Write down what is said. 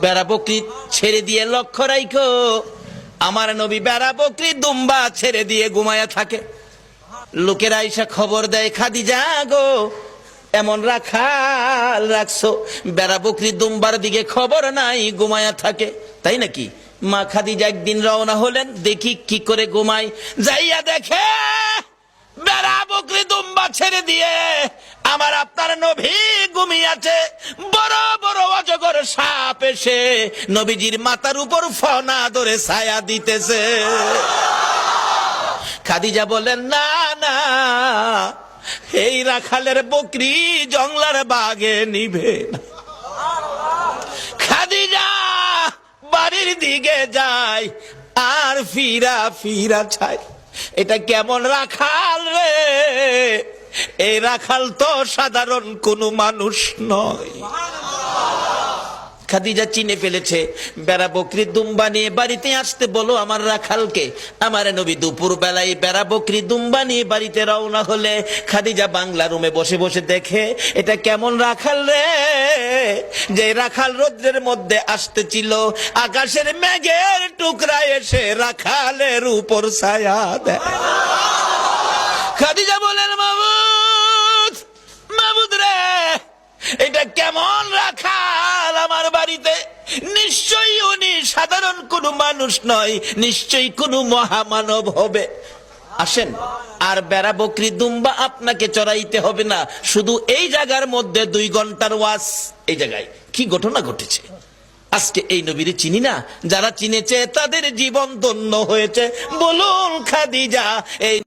বেড়া বকরি ছেড়ে দিয়ে লক্ষ্য রাখো, আমার নবী বেড়া বকরি দুম্বা ছেড়ে দিয়ে ঘুমায়া থাকে। লোকেরা এসে খবর দেয়, খাদিজা গো, এমন রাখাল রাখছো, বেড়া বকরি দুম্বার দিকে খবর নাই, ঘুমায়া থাকে। তাই নাকি? মা খাদিজা একদিন রওনা হলেন, দেখি কি করে ঘুমাই। যাইয়া দেখে বেড়া বকরি দুম্বা ছেড়ে দিয়ে আমার আপনার নবী ঘুমিয়েছে। বড় বড় অজগর সাপ এসে নবীজির মাথার উপর ফনা ধরে ছায়া দিতেছে। খাদিজা বলেন, না না, এই রাখালের বকরি জংলার বাগে নিবে না। খাদিজা বাড়ির দিকে যায় আর ফিরা ফিরা চায়, এটা কেমন রাখাল রে? এই রাখাল তো সাধারণ কোনো মানুষ নয়। খাদিজা চিনে ফেলেছে। বেড়া বকরি দুম্বা নিয়ে বাড়িতে আসতে বলো আমার রাখালকে। আমার নবী দুপুর বেলায় বেড়া বকরি দুম্বা নিয়ে বাড়িতে রওনা হলে খাদিজা বাংলা রুমে বসে বসে দেখে, এটা কেমন রাখাল রে? যে রাখাল রৌদ্রের মধ্যে আসতেছিল, আকাশের মেঘের টুকরা এসে রাখালের উপর ছায়া দেয়। খাদিজা বলেন, মাবুদ, মাবুদ রে, এটা কেমন রাখাল আমার বাড়িতে? নিশ্চয়ই উনি সাধারণ কোনো মানুষ নয়, নিশ্চয়ই কোনো মহামানব হবে। আসেন, আর বেড়া বকরি দুম্বা আপনাকে চড়াইতে হবে না, শুধু এই জায়গার মধ্যে 2 ঘন্টার ওয়াজ। এই জায়গায় কি ঘটনা ঘটেছে? আজকে এই নবীর চিনি না, যারা চিনেছে তাদের জীবন ধন্য হয়েছে। বলুন খাদিজা, এই